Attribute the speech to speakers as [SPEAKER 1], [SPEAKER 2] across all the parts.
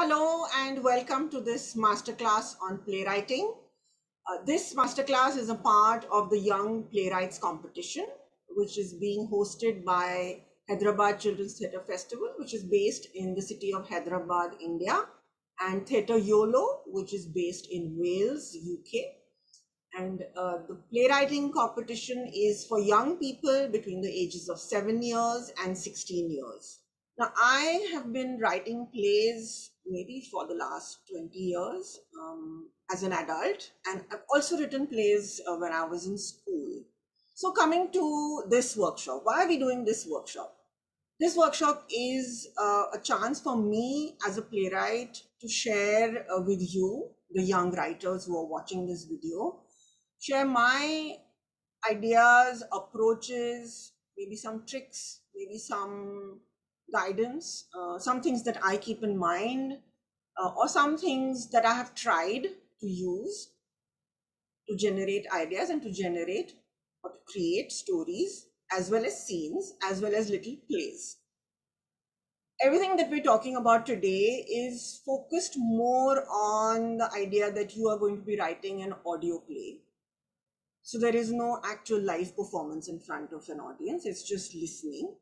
[SPEAKER 1] Hello and welcome to this masterclass on playwriting. This masterclass is a part of the Young Playwrights competition, which is being hosted by Hyderabad Children's Theatre Festival, which is based in the city of Hyderabad, India, and Theatr Iolo, which is based in Wales, UK. And the playwriting competition is for young people between the ages of 7 years and 16 years. Now, I have been writing plays maybe for the last 20 years as an adult, and I've also written plays when I was in school. So, coming to this workshop, why are we doing this workshop? This workshop is a chance for me as a playwright to share with you, the young writers who are watching this video, share my ideas, approaches, maybe some tricks, maybe some guidance, some things that I keep in mind, or some things that I have tried to use to generate ideas and to generate or to create stories as well as scenes, as well as little plays. Everything that we're talking about today is focused more on the idea that you are going to be writing an audio play. So there is no actual live performance in front of an audience, it's just listening.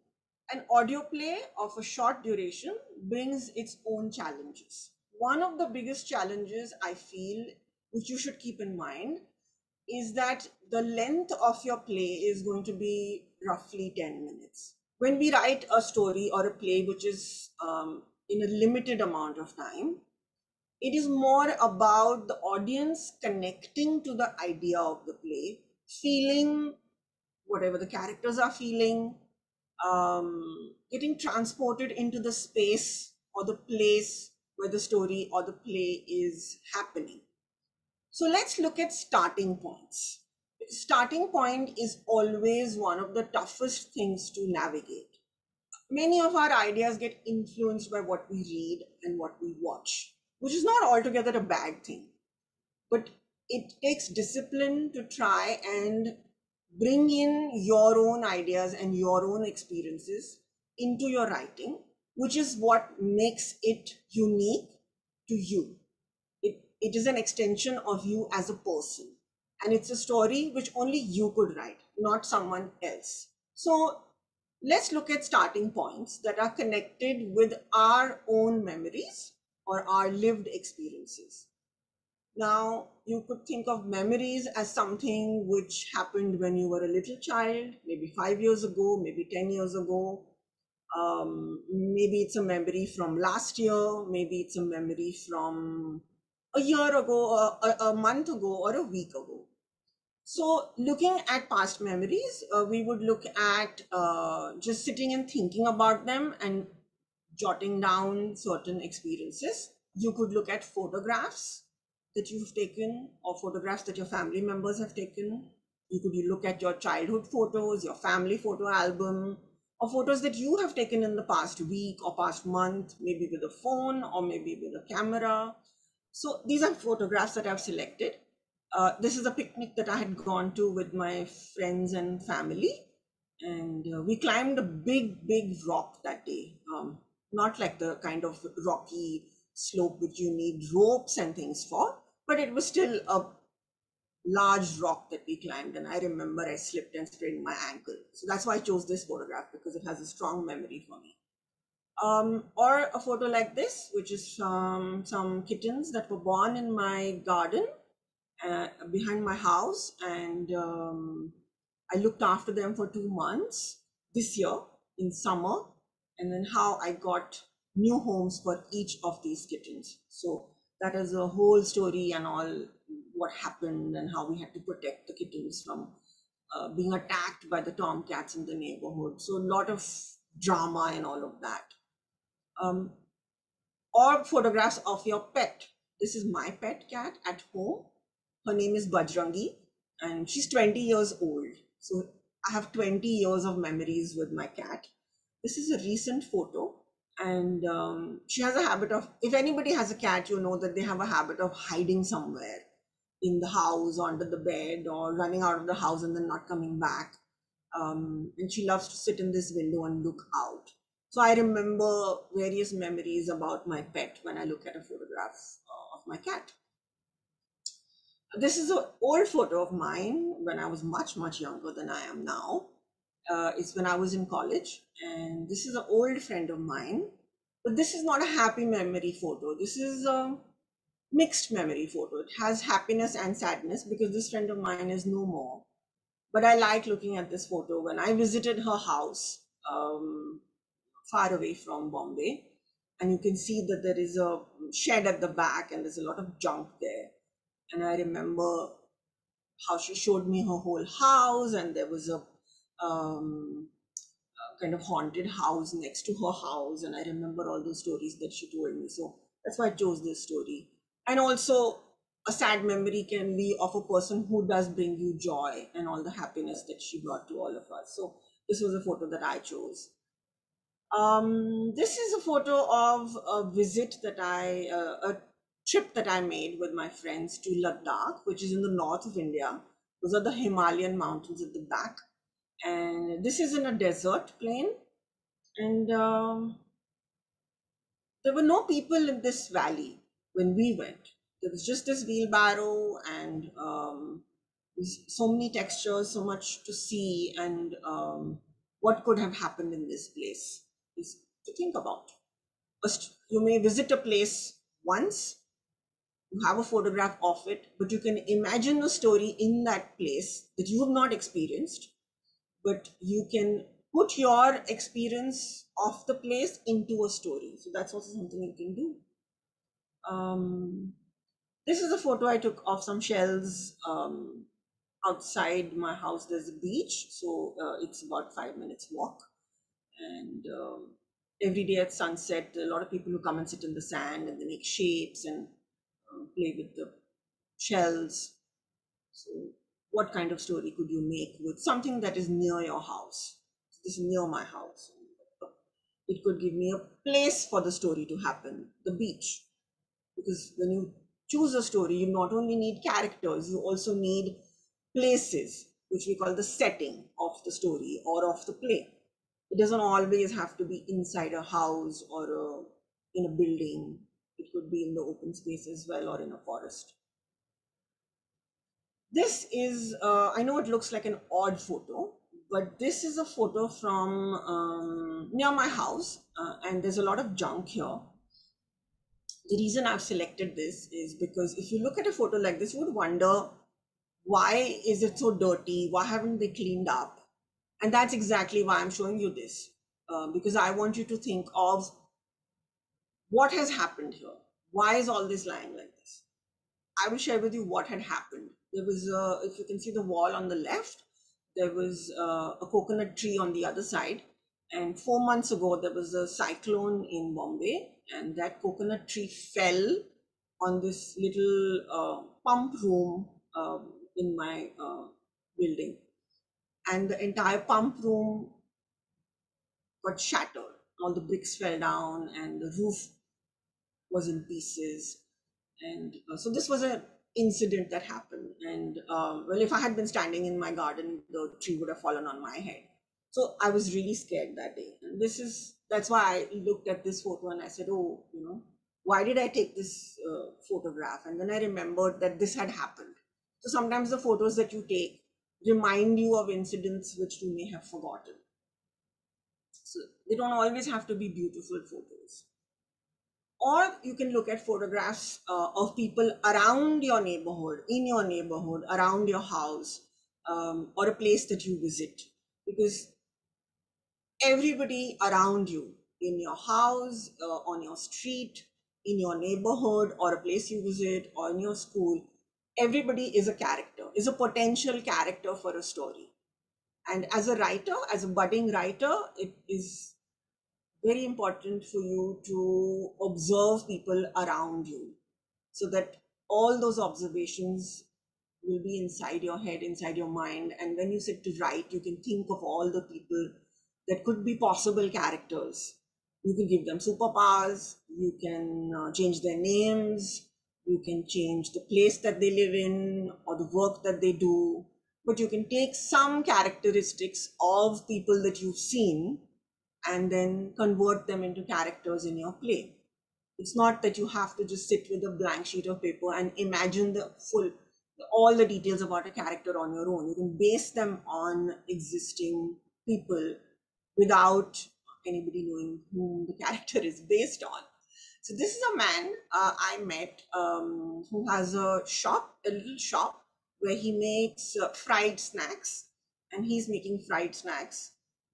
[SPEAKER 1] An audio play of a short duration brings its own challenges. One of the biggest challenges I feel, which you should keep in mind, is that the length of your play is going to be roughly 10 minutes. When we write a story or a play which is in a limited amount of time, it is more about the audience connecting to the idea of the play, feeling whatever the characters are feeling, getting transported into the space or the place where the story or the play is happening. So let's look at starting points. Starting point is always one of the toughest things to navigate. Many of our ideas get influenced by what we read and what we watch, which is not altogether a bad thing, but it takes discipline to try and bring in your own ideas and your own experiences into your writing, which is what makes it unique to you. It is an extension of you as a person, and it's a story which only you could write, not someone else. So let's look at starting points that are connected with our own memories or our lived experiences. Now, you could think of memories as something which happened when you were a little child, maybe 5 years ago, maybe 10 years ago. Maybe it's a memory from last year, maybe it's a memory from a year ago, a month ago, or a week ago. So, looking at past memories, we would look at just sitting and thinking about them and jotting down certain experiences. You could look at photographs that you've taken or photographs that your family members have taken. You could look at your childhood photos, your family photo album, or photos that you have taken in the past week or past month, maybe with a phone or maybe with a camera. So these are photographs that I've selected. This is a picnic that I had gone to with my friends and family. And we climbed a big rock that day. Not like the kind of rocky slope which you need ropes and things for, but it was still a large rock that we climbed. And I remember I slipped and sprained my ankle. So that's why I chose this photograph, because it has a strong memory for me. Or a photo like this, which is from some kittens that were born in my garden behind my house, and I looked after them for 2 months this year in summer, and then how I got new homes for each of these kittens. So that is a whole story and all what happened and how we had to protect the kittens from being attacked by the tomcats in the neighborhood. So a lot of drama and all of that. Or photographs of your pet. This is my pet cat at home. Her name is Bajrangi, and she's 20 years old. So I have 20 years of memories with my cat. This is a recent photo, and she has a habit of, if anybody has a cat, you know that they have a habit of hiding somewhere in the house, under the bed, or running out of the house and then not coming back. And she loves to sit in this window and look out. So I remember various memories about my pet when I look at a photograph of my cat. This is an old photo of mine when I was much, much younger than I am now. It's when I was in college, and this is an old friend of mine. But this is not a happy memory photo. This is a mixed memory photo. It has happiness and sadness because this friend of mine is no more. But I like looking at this photo when I visited her house far away from Bombay. And you can see that there is a shed at the back and there's a lot of junk there. And I remember how she showed me her whole house, and there was a kind of haunted house next to her house. And I remember all those stories that she told me. So that's why I chose this story. And also, a sad memory can be of a person who does bring you joy and all the happiness that she brought to all of us. So this was a photo that I chose. This is a photo of a visit that a trip that I made with my friends to Ladakh, which is in the north of India. Those are the Himalayan mountains at the back. And this is in a desert plain. And there were no people in this valley when we went. There was just this wheelbarrow and so many textures, so much to see, and what could have happened in this place is to think about. First, you may visit a place once, you have a photograph of it, but you can imagine a story in that place that you have not experienced, but you can put your experience of the place into a story. So that's also something you can do. This is a photo I took of some shells outside my house. There's a beach, so it's about 5 minutes walk. And every day at sunset, there are a lot of people who come and sit in the sand and they make shapes and play with the shells. So, what kind of story could you make with something that is near your house? This is near my house. It could give me a place for the story to happen, the beach. Because when you choose a story, you not only need characters, you also need places, which we call the setting of the story or of the play. It doesn't always have to be inside a house or in a building. It could be in the open space as well or in a forest. This is, I know it looks like an odd photo, but this is a photo from near my house, and there's a lot of junk here. The reason I've selected this is because if you look at a photo like this, you would wonder, why is it so dirty? Why haven't they cleaned up? And that's exactly why I'm showing you this, because I want you to think of what has happened here. Why is all this lying like this? I will share with you what had happened. There was, if you can see the wall on the left, there was a coconut tree on the other side. And 4 months ago, there was a cyclone in Bombay, and that coconut tree fell on this little pump room in my building. And the entire pump room got shattered. All the bricks fell down, and the roof was in pieces. And so this was an incident that happened. And well, if I had been standing in my garden, the tree would have fallen on my head. So I was really scared that day. And that's why I looked at this photo and I said, oh, why did I take this photograph? And then I remembered that this had happened. So sometimes the photos that you take remind you of incidents which you may have forgotten. So they don't always have to be beautiful photos. Or you can look at photographs of people around your neighborhood, in your neighborhood, around your house, or a place that you visit. Because everybody around you, in your house, on your street, in your neighborhood, or a place you visit, or in your school, everybody is a character, is a potential character for a story. And as a writer, as a budding writer, it is very important for you to observe people around you so that all those observations will be inside your head, inside your mind. And when you sit to write, you can think of all the people that could be possible characters. You can give them superpowers, you can change their names, you can change the place that they live in or the work that they do. But you can take some characteristics of people that you've seen and then convert them into characters in your play. It's not that you have to just sit with a blank sheet of paper and imagine all the details about a character on your own. You can base them on existing people without anybody knowing whom the character is based on. So this is a man I met who has a little shop where he makes fried snacks, and he's making fried snacks,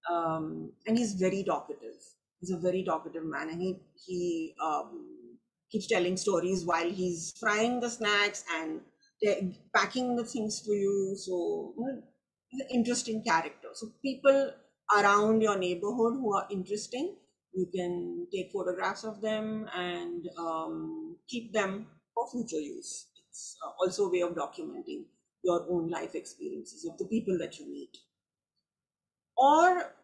[SPEAKER 1] and he's very talkative. He's a very talkative man, and he keeps telling stories while he's frying the snacks and packing the things for you. So he's an interesting character. So people around your neighborhood who are interesting, you can take photographs of them and keep them for future use. It's also a way of documenting your own life experiences of the people that you meet. Or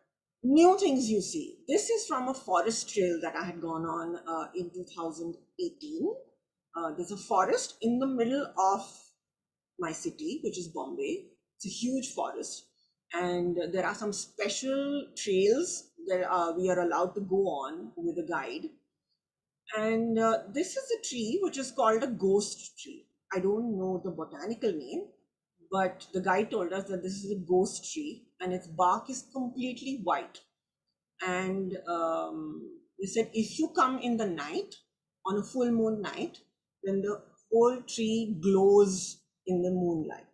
[SPEAKER 1] new things you see. This is from a forest trail that I had gone on in 2018. There's a forest in the middle of my city, which is Bombay. It's a huge forest, and there are some special trails that we are allowed to go on with a guide. And this is a tree which is called a ghost tree. I don't know the botanical name, but the guide told us that this is a ghost tree and its bark is completely white. And they said if you come in the night, on a full moon night, then the whole tree glows in the moonlight.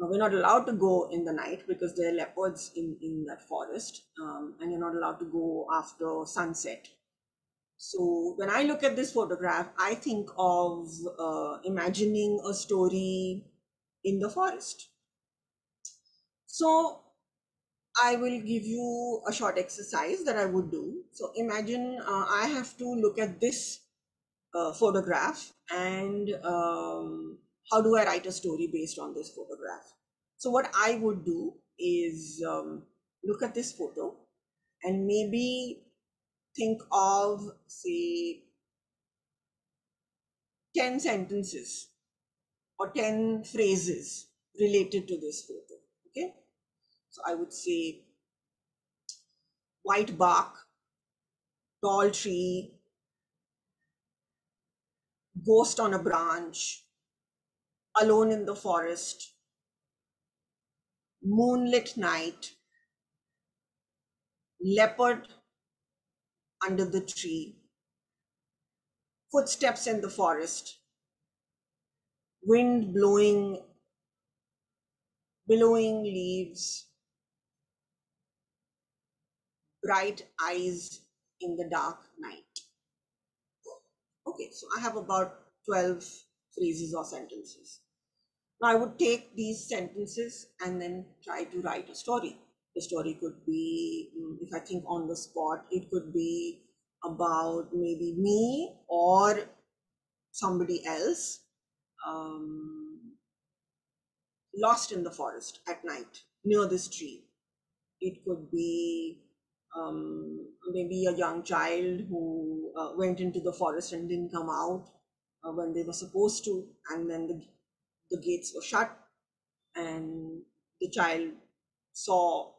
[SPEAKER 1] Now, we're not allowed to go in the night because there are leopards in that forest, and you're not allowed to go after sunset. So when I look at this photograph, I think of imagining a story in the forest. So I will give you a short exercise that I would do. So imagine I have to look at this photograph, and how do I write a story based on this photograph? So what I would do is look at this photo and maybe think of, say, 10 sentences or 10 phrases related to this photo. Okay. So I would say white bark, tall tree, ghost on a branch, alone in the forest, moonlit night, leopard under the tree, footsteps in the forest, wind blowing, billowing leaves, bright eyes in the dark night. Okay, so I have about 12 phrases or sentences. Now I would take these sentences and then try to write a story. The story could be, if I think on the spot, it could be about maybe me or somebody else lost in the forest at night near this tree. It could be maybe a young child who went into the forest and didn't come out when they were supposed to, and then the gates were shut, and the child saw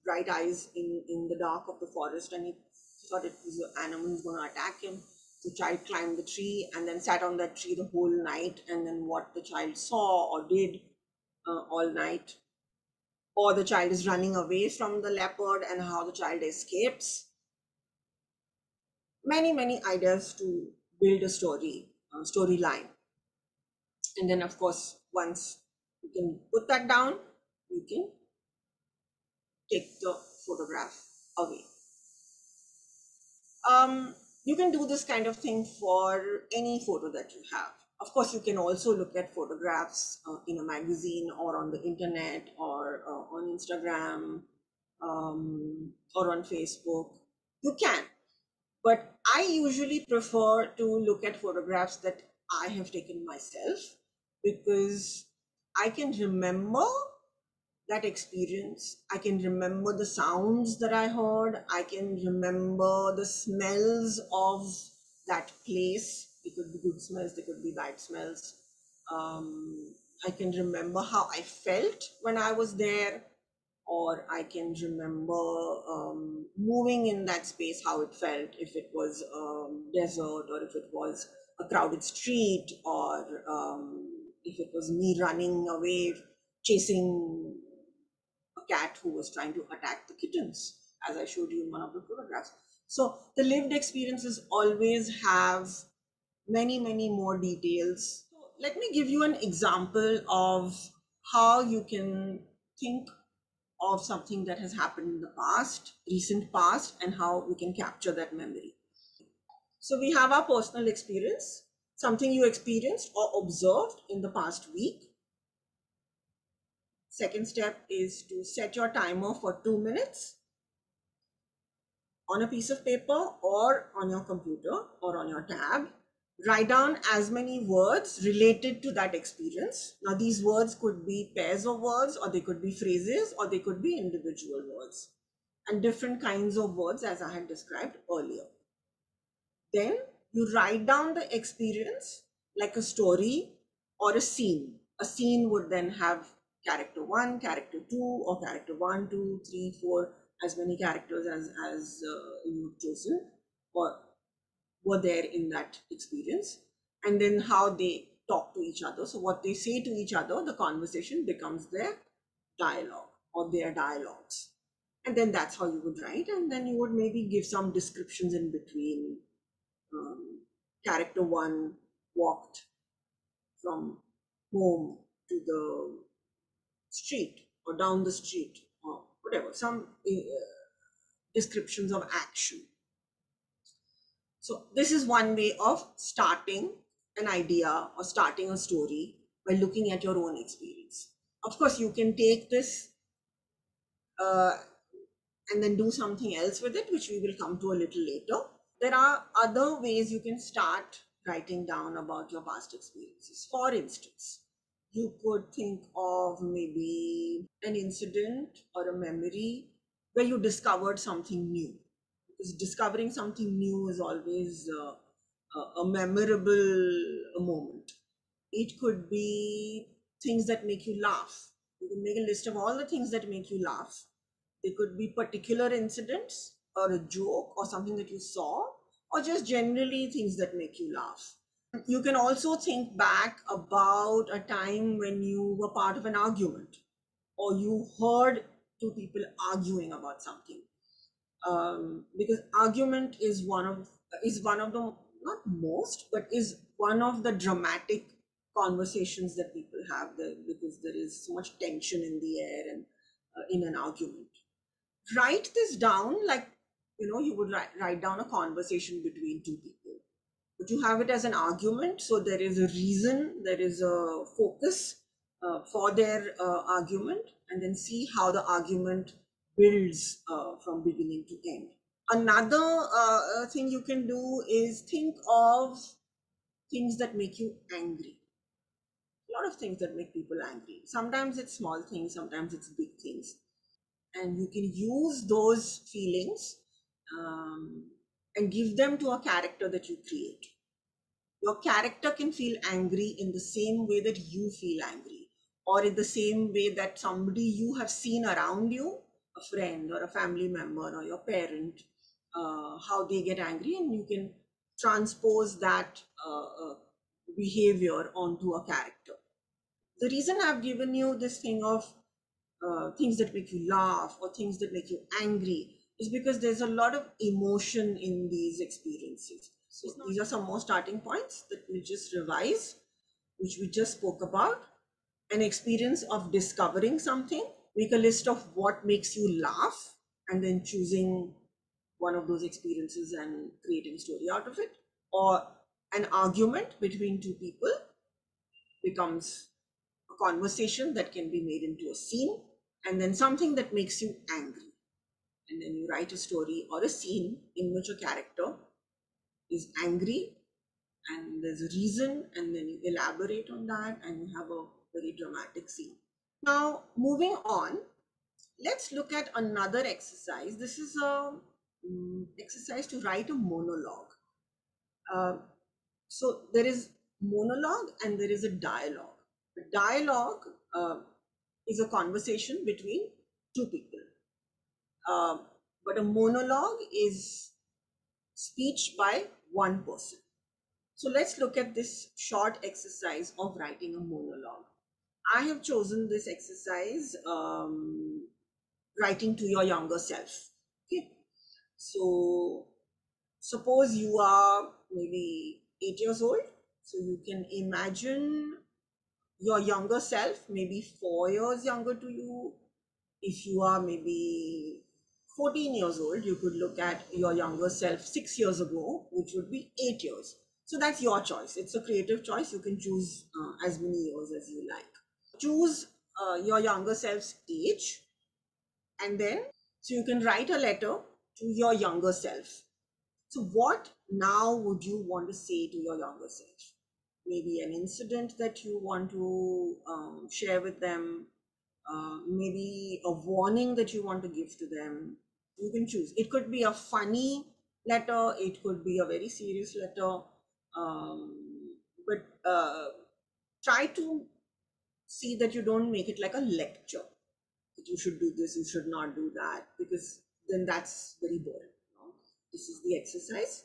[SPEAKER 1] bright eyes in the dark of the forest, and he thought it was an animal who's going to attack him. The child climbed the tree and then sat on that tree the whole night, and then what the child saw or did all night, or the child is running away from the leopard and how the child escapes. Many ideas to build a storyline. And then, of course, once you can put that down, you can take the photograph away. You can do this kind of thing for any photo that you have. Of course, you can also look at photographs in a magazine or on the internet or on Instagram or on Facebook. You can, but I usually prefer to look at photographs that I have taken myself, because I can remember that experience. I can remember the sounds that I heard. I can remember the smells of that place. It could be good smells, they could be bad smells. I can remember how I felt when I was there, or I can remember moving in that space, how it felt, if it was desert, or if it was a crowded street, or if it was me running away, chasing a cat who was trying to attack the kittens, as I showed you in one of the photographs. So the lived experiences always have many, many more details. So let me give you an example of how you can think of something that has happened in the past, recent past, and how we can capture that memory. So we have our personal experience, something you experienced or observed in the past week. Second step is to set your timer for 2 minutes on a piece of paper or on your computer or on your tab. Write down as many words related to that experience. Now, these words could be pairs of words, or they could be phrases, or they could be individual words, and different kinds of words as I had described earlier. Then you write down the experience like a story or a scene. A scene would then have character one, character two, or character one, two, three, four, as many characters as you've chosen or were there in that experience. And then how they talk to each other. So what they say to each other, the conversation becomes their dialogue or their dialogues. And then that's how you would write. And then you would maybe give some descriptions in between. Character one walked from home to the street or down the street or whatever, some descriptions of action. So this is one way of starting an idea or starting a story by looking at your own experience. Of course, you can take this uh, and then do something else with it, which we will come to a little later. There are other ways you can start writing down about your past experiences. For instance, you could think of maybe an incident or a memory where you discovered something new. Because discovering something new is always a memorable moment. It could be things that make you laugh. You can make a list of all the things that make you laugh. They could be particular incidents or a joke or something that you saw, or just generally things that make you laugh. You can also think back about a time when you were part of an argument or you heard two people arguing about something. Because argument is one of the, not most, but is one of the dramatic conversations that people have there, because there is so much tension in the air and in an argument. Write this down like you would write down a conversation between two people, but you have it as an argument, so there is a reason, there is a focus for their argument, and then see how the argument builds from beginning to end. Another thing you can do is think of things that make you angry. A lot of things that make people angry. Sometimes it's small things, sometimes it's big things. And you can use those feelings um, and give them to a character that you create. Your character can feel angry in the same way that you feel angry, or in the same way that somebody you have seen around you, a friend or a family member or your parent, how they get angry, and you can transpose that behavior onto a character. The reason I've given you this thing of things that make you laugh or things that make you angry is because there's a lot of emotion in these experiences. So these are some more starting points that we'll just revise, which we just spoke about. An experience of discovering something, make a list of what makes you laugh, and then choosing one of those experiences and creating a story out of it. Or an argument between two people becomes a conversation that can be made into a scene, and then something that makes you angry. And then you write a story or a scene in which a character is angry and there's a reason, and then you elaborate on that and you have a very dramatic scene. Now, moving on, let's look at another exercise. This is a exercise to write a monologue. Uh, so there is monologue and there is a dialogue. The dialogue is a conversation between two people. But a monologue is speech by one person. So let's look at this short exercise of writing a monologue. I have chosen this exercise, writing to your younger self. Okay. So suppose you are maybe 8 years old. So you can imagine your younger self, maybe 4 years younger to you. If you are maybe 14 years old, you could look at your younger self 6 years ago, which would be 8 years. So that's your choice. It's a creative choice. You can choose as many years as you like. Choose your younger self's age, and then so you can write a letter to your younger self. So, what now would you want to say to your younger self? Maybe an incident that you want to share with them, maybe a warning that you want to give to them. You can choose. It could be a funny letter, it could be a very serious letter, but try to see that you don't make it like a lecture. That you should do this, you should not do that, because then that's very boring. This is the exercise.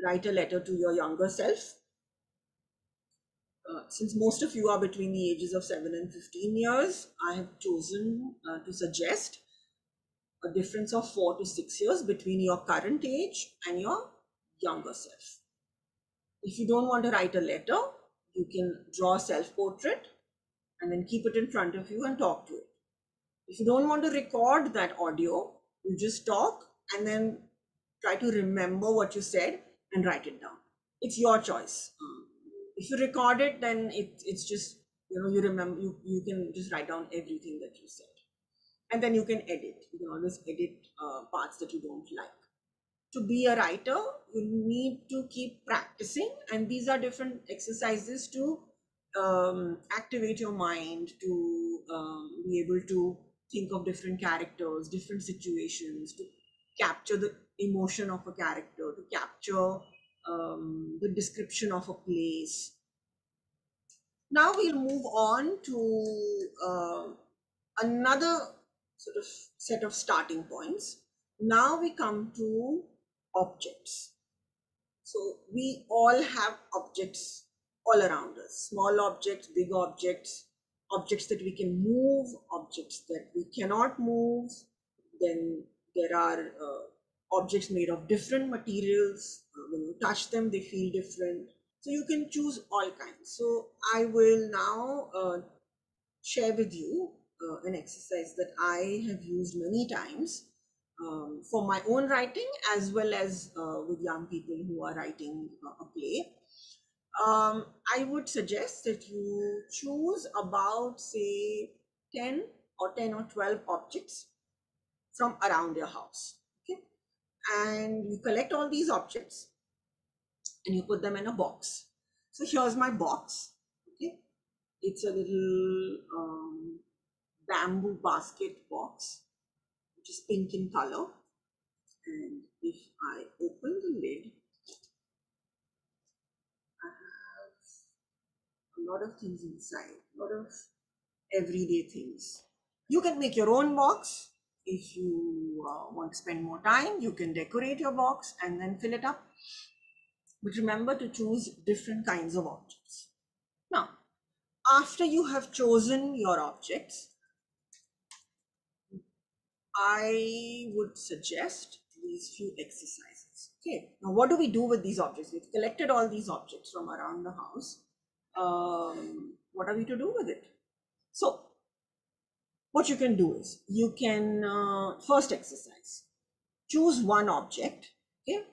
[SPEAKER 1] Write a letter to your younger self. Since most of you are between the ages of 7 and 15 years, I have chosen to suggest a difference of 4 to 6 years between your current age and your younger self. If you don't want to write a letter, you can draw a self-portrait and then keep it in front of you and talk to it. If you don't want to record that audio, you just talk and then try to remember what you said and write it down. It's your choice. If you record it, then it's just, you remember, you can just write down everything that you said. And then you can edit. You can always edit parts that you don't like. To be a writer, you need to keep practicing, and these are different exercises to activate your mind, to be able to think of different characters, different situations, to capture the emotion of a character, to capture the description of a place. Now we'll move on to another sort of set of starting points. Now we come to objects. So we all have objects all around us, small objects, big objects, objects that we can move, objects that we cannot move. Then there are objects made of different materials. When you touch them, they feel different. So you can choose all kinds. So I will now share with you an exercise that I have used many times for my own writing, as well as with young people who are writing a play. I would suggest that you choose about, say, 10 or 10 or 12 objects from around your house. Okay. And you collect all these objects and you put them in a box. So here's my box. Okay. It's a little bamboo basket box, which is pink in color. And if I open the lid, I have a lot of things inside, a lot of everyday things. You can make your own box. If you want to spend more time, you can decorate your box and then fill it up. But remember to choose different kinds of objects. Now, after you have chosen your objects, I would suggest these few exercises. Okay, now what do we do with these objects? We've collected all these objects from around the house. What are we to do with it? So, what you can do is you can first exercise, choose one object, okay,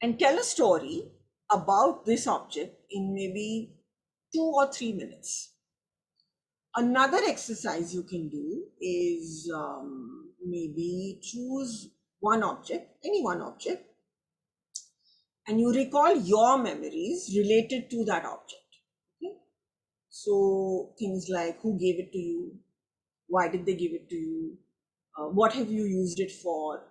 [SPEAKER 1] and tell a story about this object in maybe 2 or 3 minutes. Another exercise you can do is maybe choose one object, any one object, and you recall your memories related to that object. Okay? So things like who gave it to you, why did they give it to you, what have you used it for,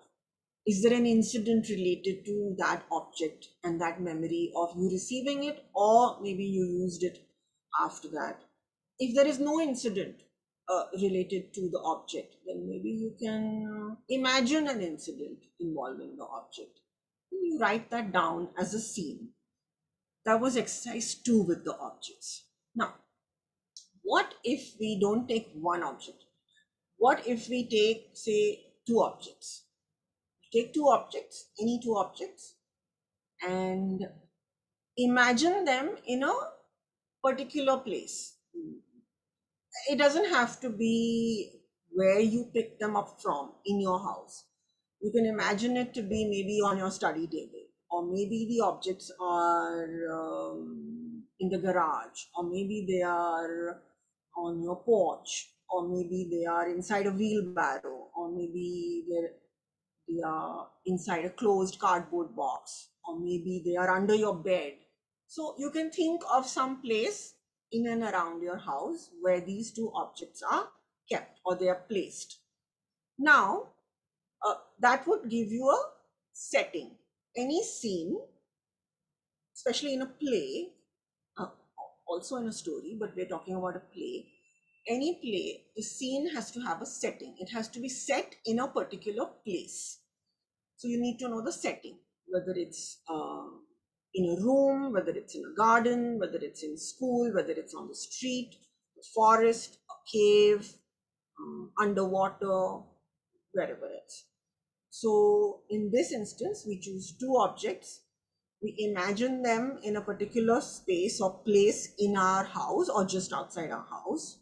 [SPEAKER 1] is there an incident related to that object and that memory of you receiving it, or maybe you used it after that. If there is no incident, related to the object, then maybe you can imagine an incident involving the object. You write that down as a scene. That was exercise 2 with the objects. Now, what if we don't take one object? What if we take, say, 2 objects? Take 2 objects, any 2 objects, and imagine them in a particular place. It doesn't have to be where you pick them up from in your house. You can imagine it to be maybe on your study table, or maybe the objects are in the garage, or maybe they are on your porch, or maybe they are inside a wheelbarrow, or maybe they are inside a closed cardboard box, or maybe they are under your bed. So you can think of some place in and around your house where these 2 objects are kept or they are placed. Now, that would give you a setting. Any scene, especially in a play, uh, also in a story, but we're talking about a play. Any play, the scene has to have a setting. It has to be set in a particular place. So you need to know the setting, whether it's in a room, whether it's in a garden, whether it's in school, whether it's on the street, a forest, a cave, underwater, wherever else. So in this instance, we choose 2 objects. We imagine them in a particular space or place in our house or just outside our house.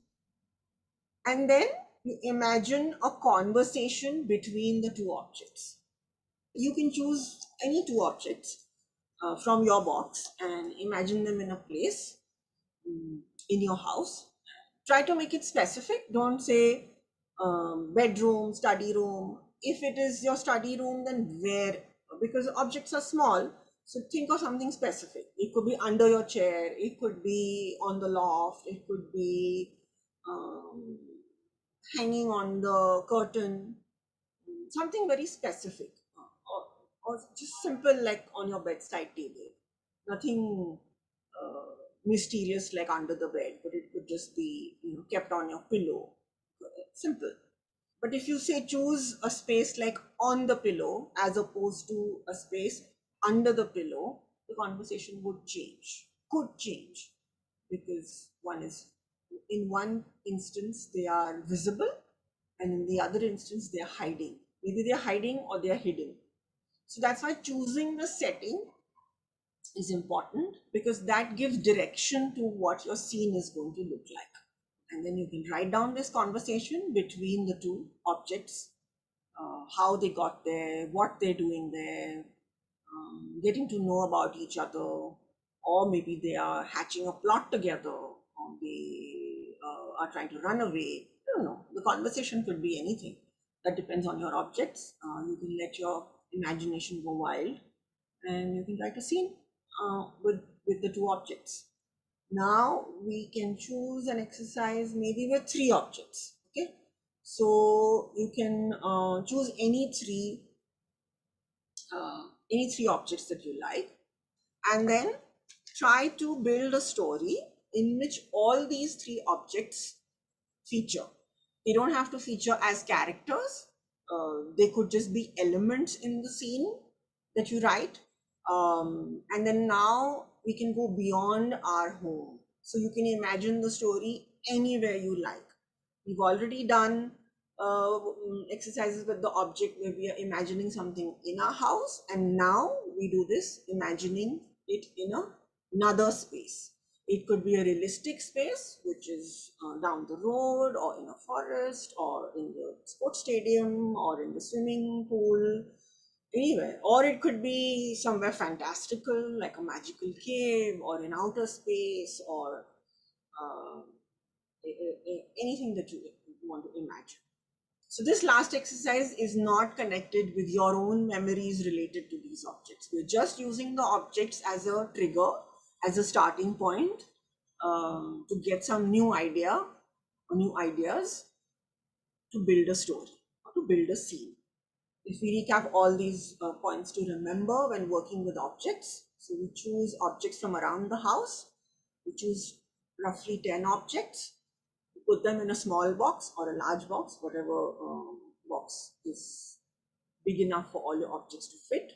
[SPEAKER 1] And then you imagine a conversation between the 2 objects. You can choose any 2 objects from your box and imagine them in a place in your house. Try to make it specific. Don't say bedroom, study room. If it is your study room, then where? Because objects are small. So think of something specific. It could be under your chair. It could be on the loft. It could be hanging on the curtain. Something very specific. Or just simple like on your bedside table. Nothing mysterious like under the bed, but it could just be kept on your pillow. Simple. But if you say choose a space like on the pillow as opposed to a space under the pillow, the conversation would change, could change, because one is in one instance they are visible and in the other instance they are hiding. Maybe they are hiding or they are hidden. So that's why choosing the setting is important, because that gives direction to what your scene is going to look like. And then you can write down this conversation between the 2 objects, how they got there, what they're doing there, getting to know about each other, or maybe they are hatching a plot together, or they are trying to run away. I don't know. The conversation could be anything. That depends on your objects. You can let your imagination go wild, and you can write a scene with the 2 objects. Now we can choose an exercise maybe with 3 objects. Okay, so you can choose any three objects that you like, and then try to build a story in which all these 3 objects feature. They don't have to feature as characters. They could just be elements in the scene that you write. And then now we can go beyond our home. So you can imagine the story anywhere you like. We've already done exercises with the object where we are imagining something in our house, and now we do this imagining it in another space. It could be a realistic space, which is down the road, or in a forest, or in the sports stadium, or in the swimming pool, anywhere. Or it could be somewhere fantastical, like a magical cave, or in outer space, or uh, anything that you want to imagine. So this last exercise is not connected with your own memories related to these objects. We're just using the objects as a trigger, as a starting point, to get some new idea or new ideas to build a story or to build a scene. If we recap all these points to remember when working with objects, so we choose objects from around the house. We choose roughly 10 objects. put them in a small box or a large box, whatever box is big enough for all your objects to fit.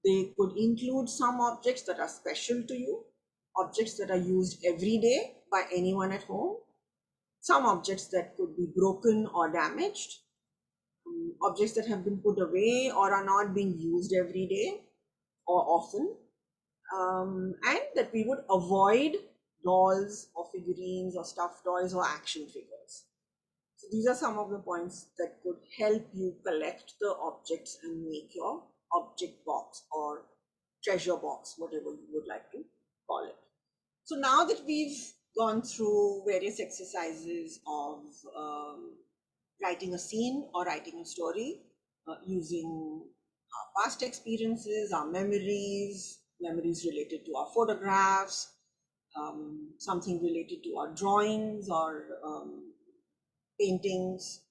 [SPEAKER 1] They could include some objects that are special to you, objects that are used every day by anyone at home, some objects that could be broken or damaged, objects that have been put away or are not being used every day or often, and that we would avoid dolls or figurines or stuffed toys or action figures. So these are some of the points that could help you collect the objects and make your object box or treasure box, whatever you would like to call it. So now that we've gone through various exercises of writing a scene or writing a story using our past experiences, our memories, memories related to our photographs, something related to our drawings or paintings,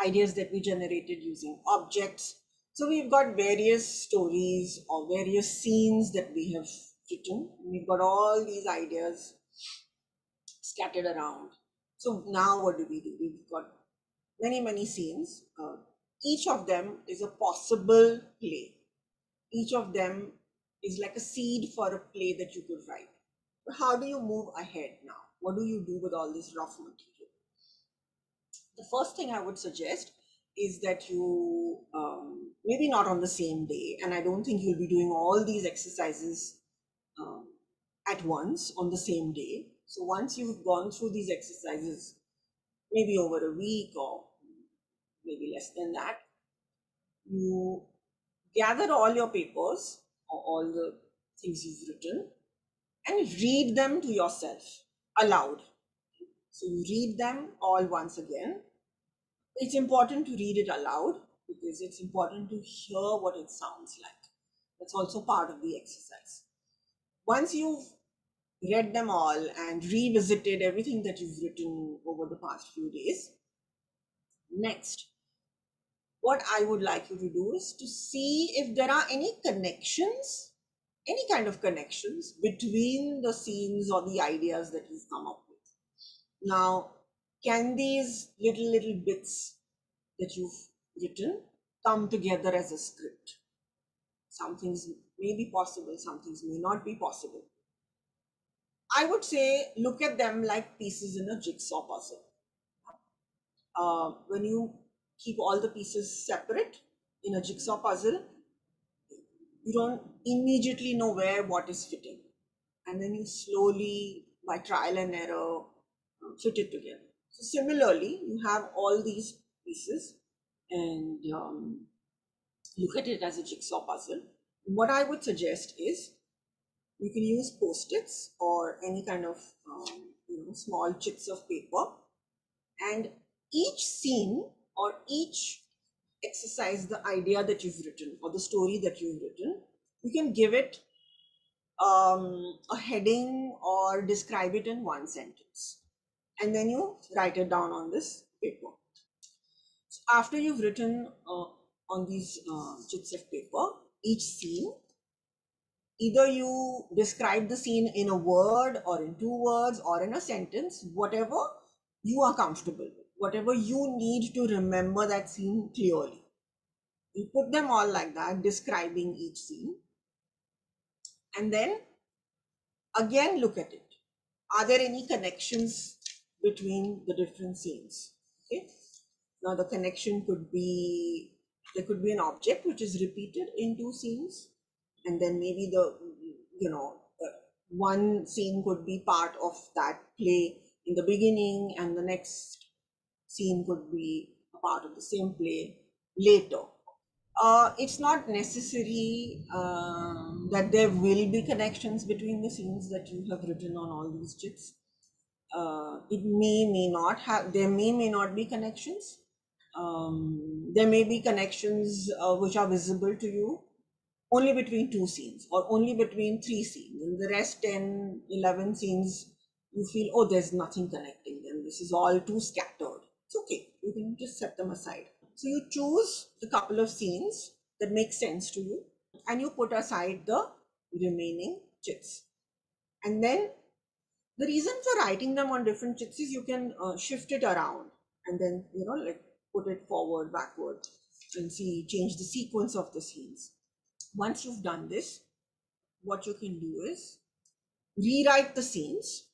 [SPEAKER 1] ideas that we generated using objects. So we've got various stories or various scenes that we have written. We've got all these ideas scattered around. So now what do? We've got many scenes. Each of them is a possible play. Each of them is like a seed for a play that you could write. But how do you move ahead now? What do you do with all this rough material? The first thing I would suggest is that you, maybe not on the same day, and I don't think you'll be doing all these exercises at once on the same day. So once you've gone through these exercises, maybe over a week or maybe less than that, you gather all your papers or all the things you've written and read them to yourself aloud. So you read them all once again. It's important to read it aloud because it's important to hear what it sounds like. That's also part of the exercise. Once you've read them all and revisited everything that you've written over the past few days, next, what I would like you to do is to see if there are any connections, any kind of connections between the scenes or the ideas that you've come up with. Now, can these little bits that you've written come together as a script? Some things may be possible, some things may not be possible. I would say look at them like pieces in a jigsaw puzzle. When you keep all the pieces separate in a jigsaw puzzle, you don't immediately know where what is fitting. And then you slowly, by trial and error, fit it together. So similarly, you have all these pieces and look at it as a jigsaw puzzle. What I would suggest is you can use post-its or any kind of small chits of paper, and each scene or each exercise, the idea that you've written or the story that you've written, you can give it a heading or describe it in one sentence, and then you write it down on this paper. So after you've written on these chits of paper each scene, either you describe the scene in a word or in 2 words or in a sentence, whatever you are comfortable with, whatever you need to remember that scene clearly. You put them all like that, describing each scene, and then again look at it. Are there any connections between the different scenes? Okay. Now the connection could be, there could be an object which is repeated in 2 scenes, and then maybe the one scene could be part of that play in the beginning, and the next scene could be a part of the same play later. It's not necessary that there will be connections between the scenes that you have written on all these chits. It may not have, there may not be connections. There may be connections which are visible to you only between 2 scenes or only between 3 scenes. In the rest 10, 11 scenes, you feel, oh, there's nothing connecting them. This is all too scattered. It's okay. You can just set them aside. So you choose the couple of scenes that make sense to you and you put aside the remaining chits. And then The reason for writing them on different chits is you can shift it around and then, like put it forward, backward, and see, change the sequence of the scenes. Once you've done this, what you can do is rewrite the scenes.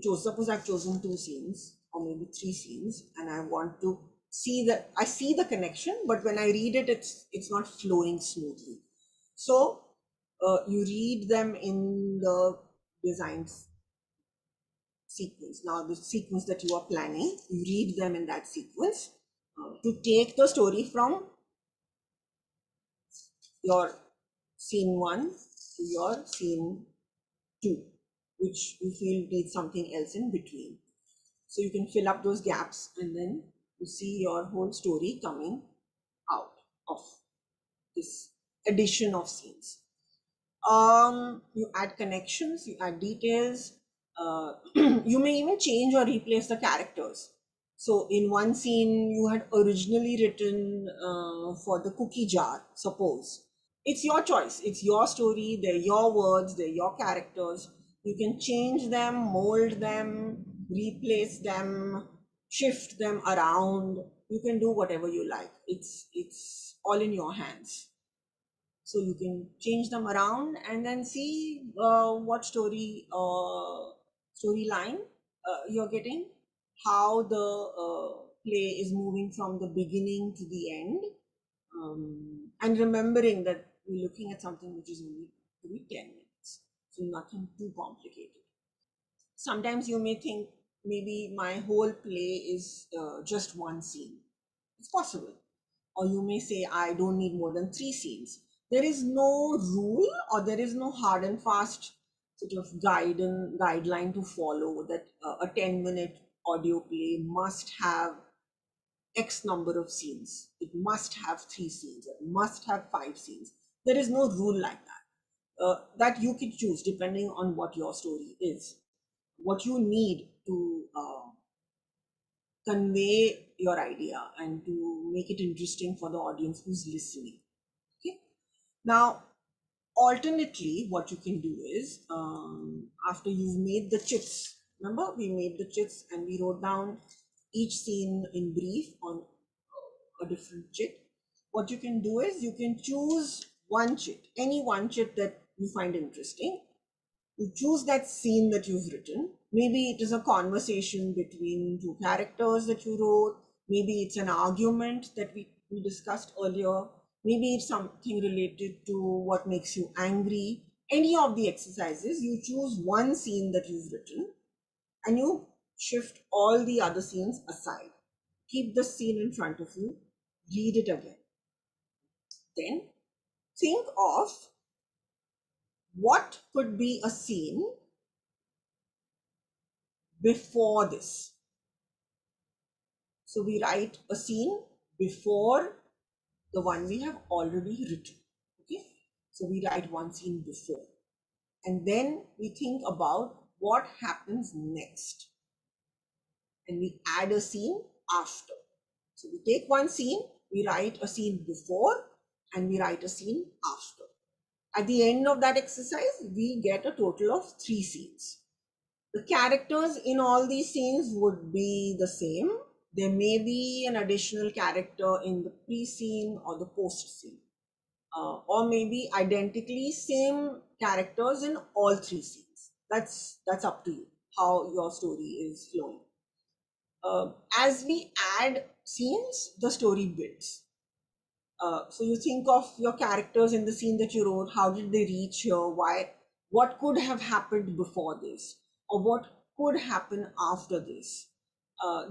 [SPEAKER 1] Suppose I've chosen 2 scenes or maybe 3 scenes, and I want to see that I see the connection, but when I read it, it's not flowing smoothly. So you read them in the design sequence. Now, the sequence that you are planning, you read them in that sequence to take the story from your scene 1 to your scene 2, which you feel needs something else in between. So you can fill up those gaps and then you see your whole story coming out of this addition of scenes. You add connections, you add details. You may even change or replace the characters. So in one scene you had originally written for the cookie jar, suppose. It's your choice, it's your story, they're your words, they're your characters. You can change them, mold them, replace them, shift them around. You can do whatever you like. It's all in your hands. So you can change them around and then see what storyline you're getting, how the play is moving from the beginning to the end, and remembering that we're looking at something which is only maybe 10 minutes, so nothing too complicated. Sometimes you may think maybe my whole play is just one scene. It's possible. Or you may say, I don't need more than 3 scenes. There is no rule or there is no hard and fast sort of guideline to follow that a 10-minute audio play must have X number of scenes. It must have 3 scenes. It must have 5 scenes. There is no rule like that. That you can choose depending on what your story is, what you need to convey your idea and to make it interesting for the audience who's listening. Okay. Now, alternately, what you can do is after you've made the chits, remember we made the chits and we wrote down each scene in brief on a different chit. What you can do is you can choose one chit, any one chit that you find interesting. You choose that scene that you've written. Maybe it is a conversation between 2 characters that you wrote. Maybe it's an argument that we discussed earlier. Maybe it's something related to what makes you angry. Any of the exercises, you choose one scene that you've written and you shift all the other scenes aside. Keep the scene in front of you, read it again. Then think of what could be a scene before this. So we write a scene before the one we have already written. Okay. So we write one scene before. And then we think about what happens next. And we add a scene after. So we take one scene, we write a scene before, and we write a scene after. At the end of that exercise, we get a total of 3 scenes. The characters in all these scenes would be the same. There may be an additional character in the pre-scene or the post-scene, or maybe identically same characters in all 3 scenes. That's up to you, how your story is flowing. As we add scenes, the story builds. So you think of your characters in the scene that you wrote. How did they reach here? Why? What could have happened before this? Or what could happen after this?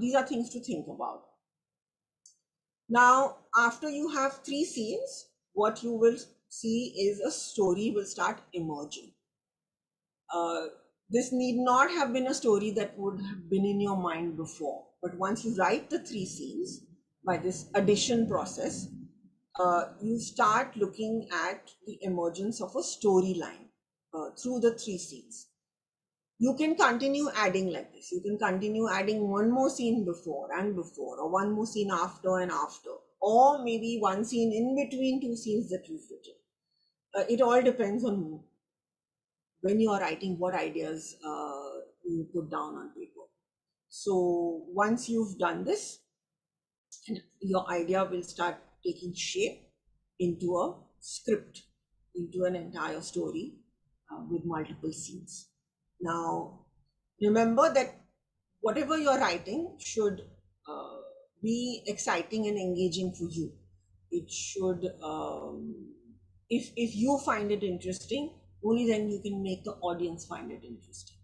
[SPEAKER 1] These are things to think about. Now, after you have 3 scenes, what you will see is a story will start emerging. This need not have been a story that would have been in your mind before. But once you write the 3 scenes by this addition process, you start looking at the emergence of a storyline through the 3 scenes. You can continue adding like this. You can continue adding one more scene before and before, or one more scene after and after, or maybe one scene in between 2 scenes that you've written. It all depends on when you are writing, what ideas you put down on paper. So once you've done this, your idea will start taking shape into a script, into an entire story with multiple scenes. Now, remember that whatever you're writing should be exciting and engaging for you. It should, if you find it interesting, only then you can make the audience find it interesting.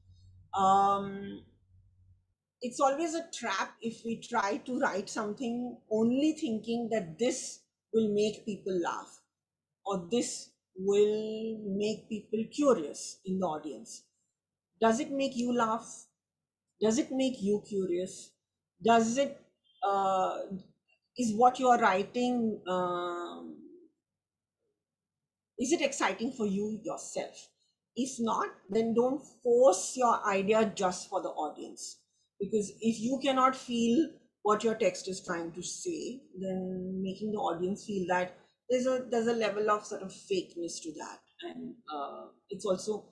[SPEAKER 1] It's always a trap if we try to write something only thinking that this will make people laugh or this will make people curious in the audience. Does it make you laugh? Does it make you curious? Does it, uh, is what you are writing, is it exciting for you yourself? If not, then don't force your idea just for the audience. Because if you cannot feel what your text is trying to say, then making the audience feel that there's a level of sort of fakeness to that. And it's also,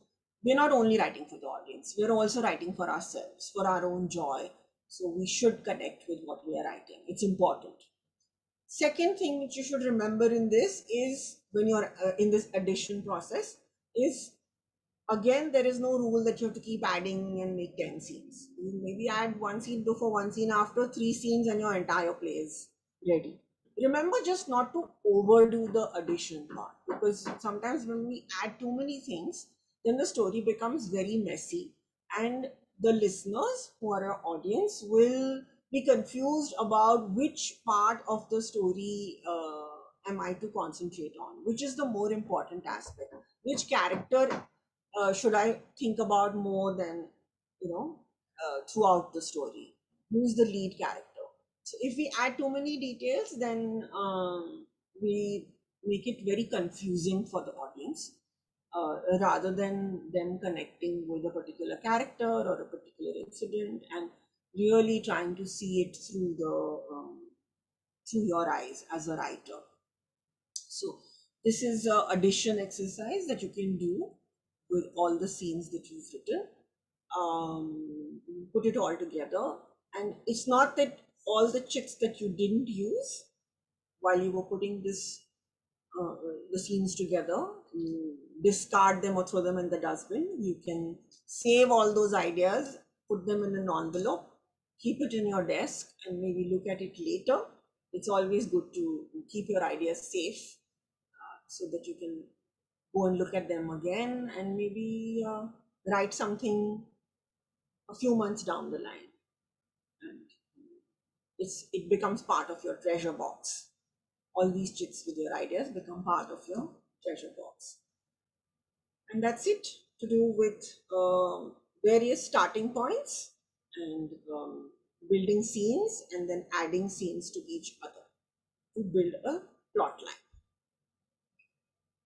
[SPEAKER 1] we're not only writing for the audience, we're also writing for ourselves, for our own joy. So we should connect with what we are writing. It's important. Second thing which you should remember in this is when you're in this addition process is, again, there is no rule that you have to keep adding and make 10 scenes. You maybe add one scene before, one scene after, 3 scenes, and your entire play is ready. Remember just not to overdo the addition part, because sometimes when we add too many things, then the story becomes very messy, and the listeners who are our audience will be confused about which part of the story am I to concentrate on, which is the more important aspect, which character should I think about more than, throughout the story, who's the lead character. So if we add too many details, then we make it very confusing for the audience, rather than them connecting with a particular character or a particular incident and really trying to see it through your eyes as a writer. So this is a addition exercise that you can do with all the scenes that you've written. Put it all together, and it's not that all the chits that you didn't use while you were putting the scenes together, you discard them or throw them in the dustbin. You can save all those ideas, put them in an envelope, keep it in your desk, and maybe look at it later. It's always good to keep your ideas safe so that you can go and look at them again and maybe write something a few months down the line, and it becomes part of your treasure box. All these chits with your ideas become part of your treasure box. And that's it to do with various starting points and building scenes and then adding scenes to each other to build a